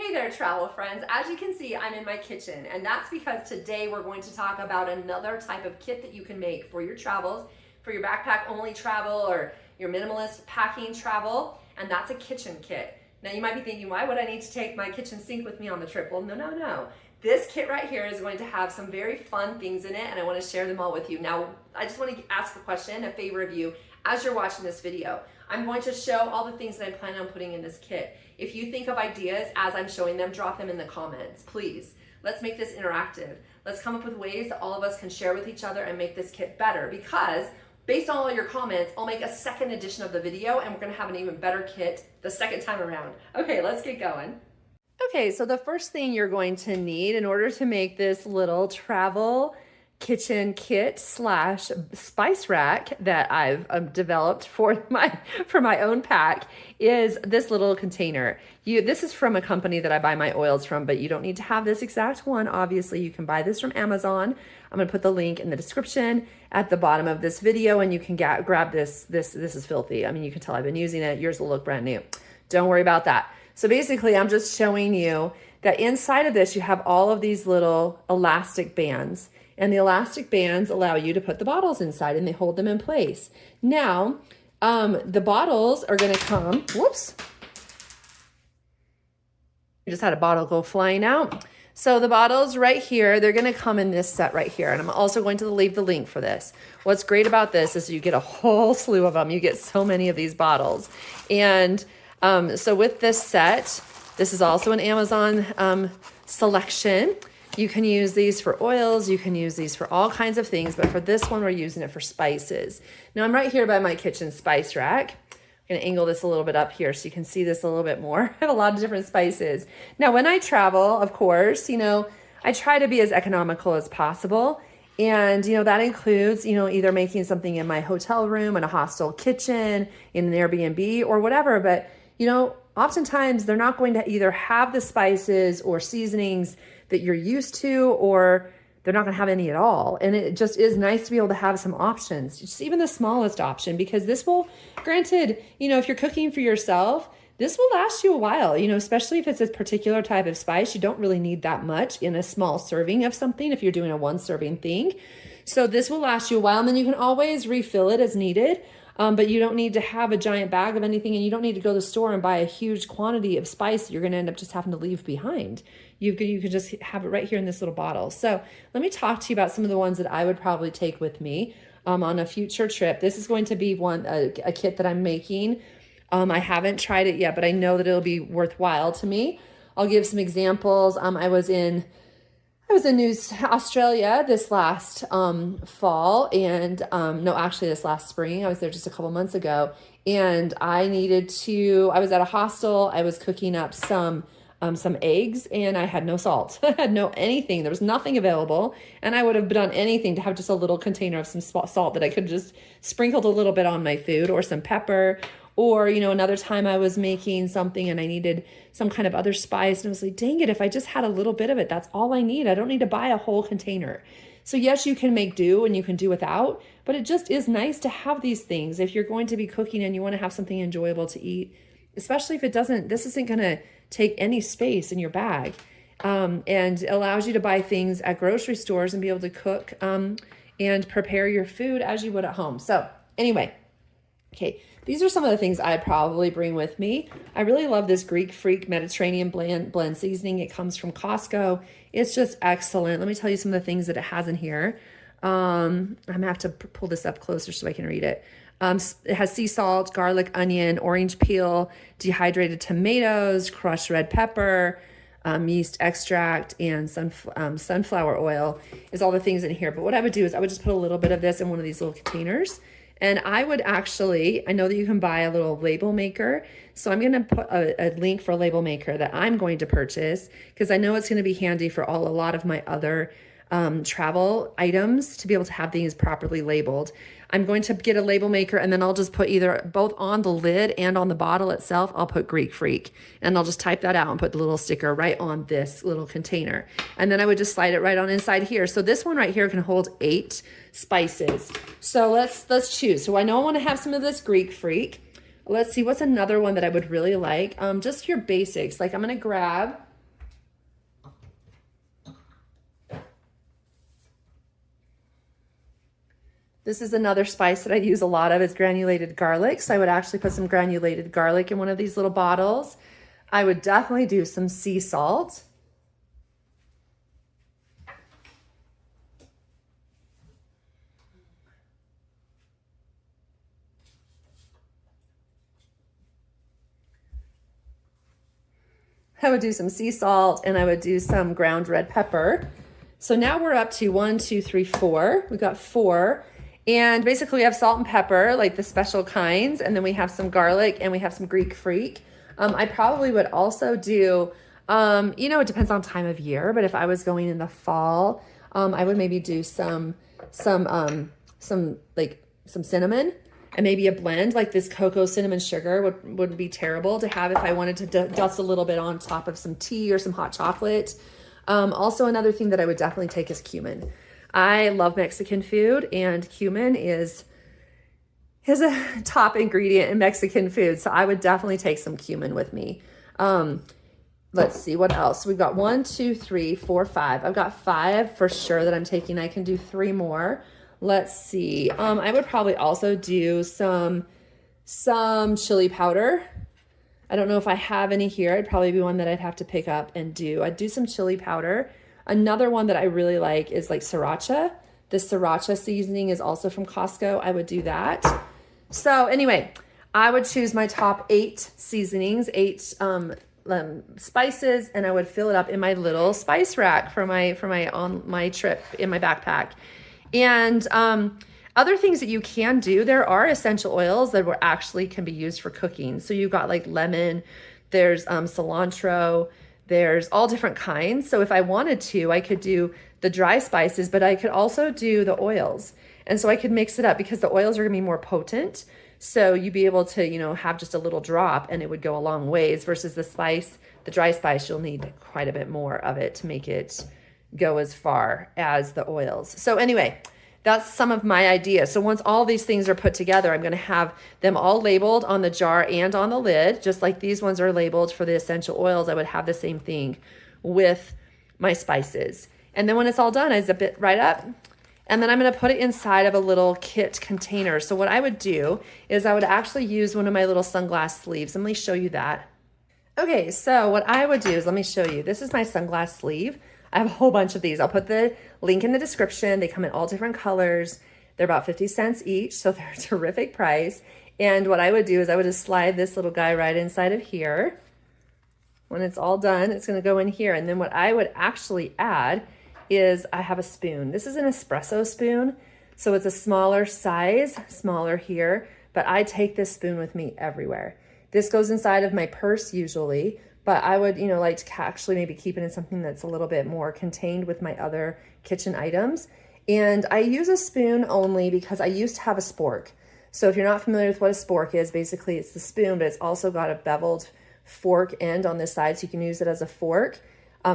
Hey there, travel friends. As you can see, I'm in my kitchen, and that's because today we're going to talk about another type of kit that you can make for your travels, for your backpack only travel or your minimalist packing travel, and that's a kitchen kit. Now you might be thinking, why would I need to take my kitchen sink with me on the trip? Well, no. This kit right here is going to have some very fun things in it, and I want to share them all with you. Now, I just want to ask a question, a favor of you, as you're watching this video. I'm going to show all the things that I plan on putting in this kit. If you think of ideas as I'm showing them, drop them in the comments, please. Let's make this interactive. Let's come up with ways that all of us can share with each other and make this kit better, because based on all your comments, I'll make a second edition of the video and we're gonna have an even better kit the second time around. Okay, let's get going. Okay, so the first thing you're going to need in order to make this little travel kitchen kit slash spice rack that I've developed for my own pack is this little container. This is from a company that I buy my oils from, but you don't need to have this exact one. Obviously, you can buy this from Amazon. I'm gonna put the link in the description at the bottom of this video, and you can grab this. This is filthy. I mean, you can tell I've been using it. Yours will look brand new. Don't worry about that. So basically, I'm just showing you that inside of this, you have all of these little elastic bands. And the elastic bands allow you to put the bottles inside and they hold them in place. Now, the bottles are gonna come, whoops. I just had a bottle go flying out. So the bottles right here, they're gonna come in this set right here. And I'm also going to leave the link for this. What's great about this is you get a whole slew of them. You get so many of these bottles. And so with this set, this is also an Amazon selection. You can use these for oils, you can use these for all kinds of things, but for this one, we're using it for spices. Now I'm right here by my kitchen spice rack. I'm gonna angle this a little bit up here so you can see this a little bit more. I have a lot of different spices. Now when I travel, of course, I try to be as economical as possible. And, that includes, either making something in my hotel room, in a hostel kitchen, in an Airbnb or whatever. But, oftentimes they're not going to either have the spices or seasonings that you're used to, or they're not going to have any at all. And it just is nice to be able to have some options, just even the smallest option, because this will, granted, if you're cooking for yourself, this will last you a while, especially if it's a particular type of spice. You don't really need that much in a small serving of something if you're doing a one serving thing. So this will last you a while, and then you can always refill it as needed. But you don't need to have a giant bag of anything, and you don't need to go to the store and buy a huge quantity of spice that you're going to end up just having to leave behind. You could just have it right here in this little bottle. So let me talk to you about some of the ones that I would probably take with me on a future trip. This is going to be a kit that I'm making. I haven't tried it yet, but I know that it'll be worthwhile to me. I'll give some examples. I was in Australia this last fall, and this last spring. I was there just a couple months ago, and I was at a hostel. I was cooking up some eggs, and I had no salt. I had no anything. There was nothing available, and I would have done anything to have just a little container of some salt that I could have just sprinkled a little bit on my food, or some pepper. Or, another time I was making something and I needed some kind of other spice, and I was like, dang it, if I just had a little bit of it, that's all I need. I don't need to buy a whole container. So yes, you can make do and you can do without, but it just is nice to have these things if you're going to be cooking and you want to have something enjoyable to eat, especially if this isn't going to take any space in your bag, and allows you to buy things at grocery stores and be able to cook and prepare your food as you would at home. So anyway, okay, these are some of the things I'd probably bring with me. I really love this Greek Freak Mediterranean blend seasoning. It comes from Costco. It's just excellent. Let me tell you some of the things that it has in here. I'm gonna have to pull this up closer so I can read it. It has sea salt, garlic, onion, orange peel, dehydrated tomatoes, crushed red pepper, yeast extract, and sunflower oil is all the things in here. But what I would do is I would just put a little bit of this in one of these little containers. And I would actually, I know that you can buy a little label maker. So I'm going to put a link for a label maker that I'm going to purchase, because I know it's going to be handy for a lot of my other travel items to be able to have things properly labeled. I'm going to get a label maker, and then I'll just put either both on the lid and on the bottle itself, I'll put Greek Freak, and I'll just type that out and put the little sticker right on this little container. And then I would just slide it right on inside here. So this one right here can hold 8 spices. So let's choose. So I know I want to have some of this Greek Freak. Let's see, what's another one that I would really like? Just your basics. Like I'm going to grab This is another spice that I use a lot of, is granulated garlic. So I would actually put some granulated garlic in one of these little bottles. I would definitely do some sea salt. I would do some sea salt, and I would do some ground red pepper. So now we're up to 1, 2, 3, 4. We've got 4. And basically we have salt and pepper, like the special kinds. And then we have some garlic, and we have some Greek freak. I probably would also do, it depends on time of year, but if I was going in the fall, I would maybe do some cinnamon, and maybe a blend like this cocoa cinnamon sugar would be terrible to have if I wanted to dust a little bit on top of some tea or some hot chocolate. Also, another thing that I would definitely take is cumin. I love Mexican food, and cumin is a top ingredient in Mexican food. So I would definitely take some cumin with me. Let's see what else. We've got 1, 2, 3, 4, 5. I've got 5 for sure that I'm taking. I can do 3 more. Let's see. I would probably also do some chili powder. I don't know if I have any here. It'd probably be one that I'd have to pick up and do. I'd do some chili powder. Another one that I really like is like sriracha. The sriracha seasoning is also from Costco. I would do that. So anyway, I would choose my top 8 seasonings, 8 spices, and I would fill it up in my little spice rack for my trip in my backpack. And other things that you can do, there are essential oils that actually can be used for cooking. So you've got like lemon, there's cilantro, there's all different kinds. So if I wanted to, I could do the dry spices, but I could also do the oils. And so I could mix it up because the oils are gonna be more potent. So you'd be able to, have just a little drop, and it would go a long ways, versus the dry spice, you'll need quite a bit more of it to make it go as far as the oils. So anyway, that's some of my ideas. So once all these things are put together, I'm going to have them all labeled on the jar and on the lid, just like these ones are labeled for the essential oils. I would have the same thing with my spices. And then when it's all done, I zip it right up, and then I'm going to put it inside of a little kit container. So what I would do is I would actually use one of my little sunglass sleeves. Let me show you that. Okay, so what I would do is, let me show you. This is my sunglass sleeve. I have a whole bunch of these. I'll put the link in the description. They come in all different colors. They're about 50 cents each, so they're a terrific price. And what I would do is I would just slide this little guy right inside of here. When it's all done, it's going to go in here. And then what I would actually add is I have a spoon. This is an espresso spoon, so it's a smaller size, smaller here, but I take this spoon with me everywhere. This goes inside of my purse usually, but I would, like to actually maybe keep it in something that's a little bit more contained with my other kitchen items. And I use a spoon only because I used to have a spork. So if you're not familiar with what a spork is, basically it's the spoon, but it's also got a beveled fork end on this side, so you can use it as a fork,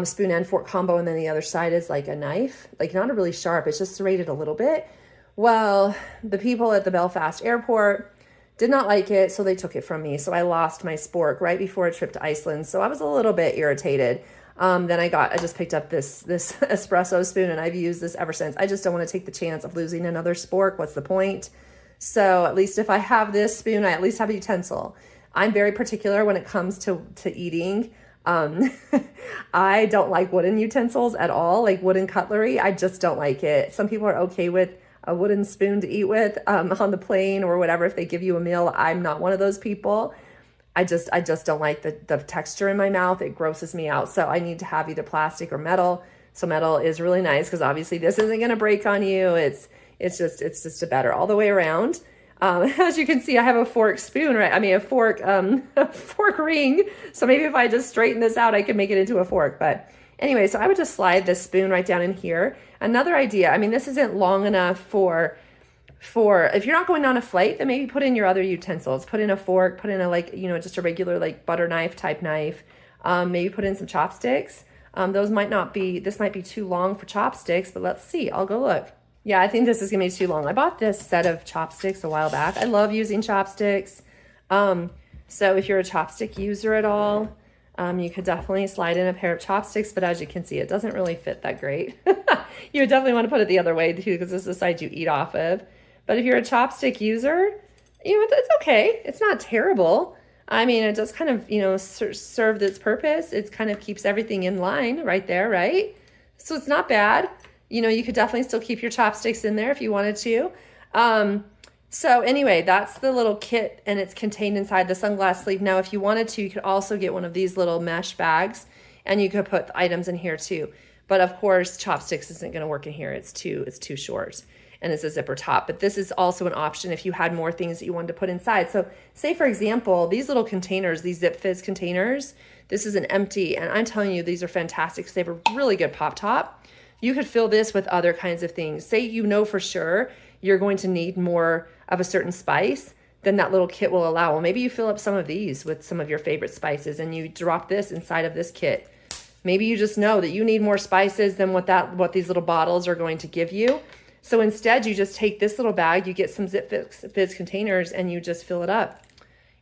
spoon and fork combo, and then the other side is like a knife, like not a really sharp, it's just serrated a little bit. Well, the people at the Belfast airport did not like it, so they took it from me. So I lost my spork right before a trip to Iceland. So I was a little bit irritated. Then I just picked up this espresso spoon, and I've used this ever since. I just don't want to take the chance of losing another spork. What's the point? So at least if I have this spoon, I at least have a utensil. I'm very particular when it comes to eating. I don't like wooden utensils at all, like wooden cutlery. I just don't like it. Some people are okay with a wooden spoon to eat with on the plane or whatever if they give you a meal. I'm not one of those people. I just don't like the texture in my mouth. It grosses me out. So I need to have either plastic or metal. So metal is really nice because obviously this isn't going to break on you. It's just a better all the way around. As you can see, I have a fork spoon, right? I mean, a fork ring. So maybe if I just straighten this out, I could make it into a fork. But anyway, so I would just slide this spoon right down in here. Another idea, I mean, this isn't long enough for if you're not going on a flight, then maybe put in your other utensils. Put in a fork, put in a just a regular like butter knife type knife. Maybe put in some chopsticks. This might be too long for chopsticks, but let's see. I'll go look. Yeah, I think this is gonna be too long. I bought this set of chopsticks a while back. I love using chopsticks. So if you're a chopstick user at all, you could definitely slide in a pair of chopsticks, but as you can see, it doesn't really fit that great. You would definitely want to put it the other way too, because this is the side you eat off of. But if you're a chopstick user, you know, it's okay. It's not terrible. I mean, it does kind of, you know, serve its purpose. It kind of keeps everything in line right there, right? So it's not bad. You know, you could definitely still keep your chopsticks in there if you wanted to. So anyway, that's the little kit, and it's contained inside the sunglass sleeve. Now, if you wanted to, you could also get one of these little mesh bags, and you could put the items in here too. But of course, chopsticks isn't going to work in here. It's too short, and it's a zipper top. But this is also an option if you had more things that you wanted to put inside. So say, for example, these little containers, these Zip Fizz containers, this is an empty, and I'm telling you, these are fantastic because they have a really good pop top. You could fill this with other kinds of things. Say you know for sure you're going to need more of a certain spice, then that little kit will allow. Well, maybe you fill up some of these with some of your favorite spices and you drop this inside of this kit. Maybe you just know that you need more spices than what these little bottles are going to give you. So instead, you just take this little bag, you get some Zip Fizz containers, and you just fill it up.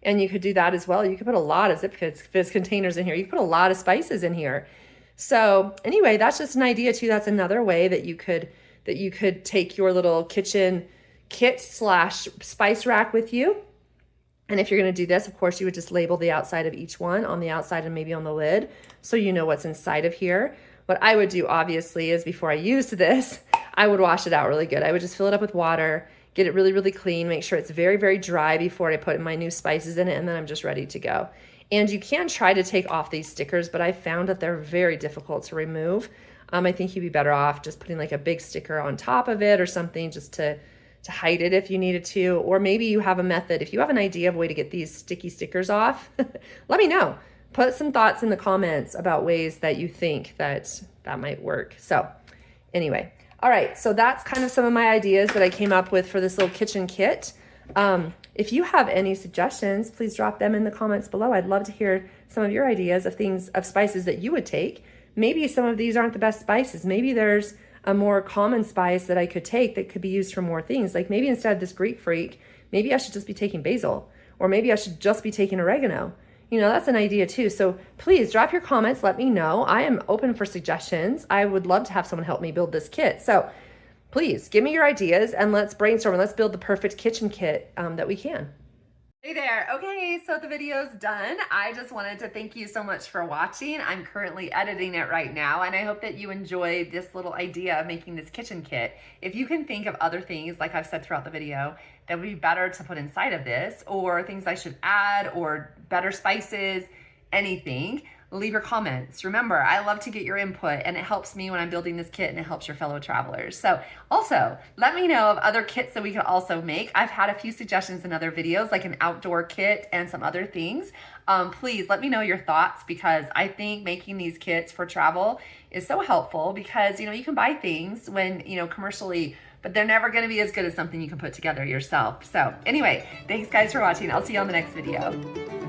And you could do that as well. You could put a lot of Zip Fizz containers in here. You could put a lot of spices in here. So anyway, that's just an idea too. That's another way that you could take your little kitchen kit / spice rack with you. And if you're going to do this, of course, you would just label the outside of each one on the outside and maybe on the lid, so you know what's inside of here. What I would do, obviously, is before I used this, I would wash it out really good. I would just fill it up with water, get it really, really clean, make sure it's very, very dry before I put my new spices in it, and then I'm just ready to go. And you can try to take off these stickers, but I found that they're very difficult to remove. I think you'd be better off just putting like a big sticker on top of it or something just to hide it if you needed to. Or maybe you have a method. If you have an idea of a way to get these sticky stickers off, let me know. Put some thoughts in the comments about ways that you think that might work. So anyway, all right, so that's kind of some of my ideas that I came up with for this little kitchen kit. If you have any suggestions, please drop them in the comments below. I'd love to hear some of your ideas of spices that you would take. Maybe some of these aren't the best spices. Maybe there's a more common spice that I could take that could be used for more things. Like maybe instead of this Greek Freak, maybe I should just be taking basil, or maybe I should just be taking oregano. You know, that's an idea too. So please drop your comments. Let me know. I am open for suggestions. I would love to have someone help me build this kit. So please give me your ideas and let's brainstorm and let's build the perfect kitchen kit that we can. Hey there. Okay, so the video's done. I just wanted to thank you so much for watching. I'm currently editing it right now, and I hope that you enjoyed this little idea of making this kitchen kit. If you can think of other things, like I've said throughout the video, that would be better to put inside of this, or things I should add, or better spices, anything, leave your comments. Remember, I love to get your input, and it helps me when I'm building this kit, and it helps your fellow travelers. So also, let me know of other kits that we could also make. I've had a few suggestions in other videos, like an outdoor kit and some other things. Please let me know your thoughts, because I think making these kits for travel is so helpful, because, you know, you can buy things when, you know, commercially, but they're never going to be as good as something you can put together yourself. So anyway, thanks guys for watching. I'll see you on the next video.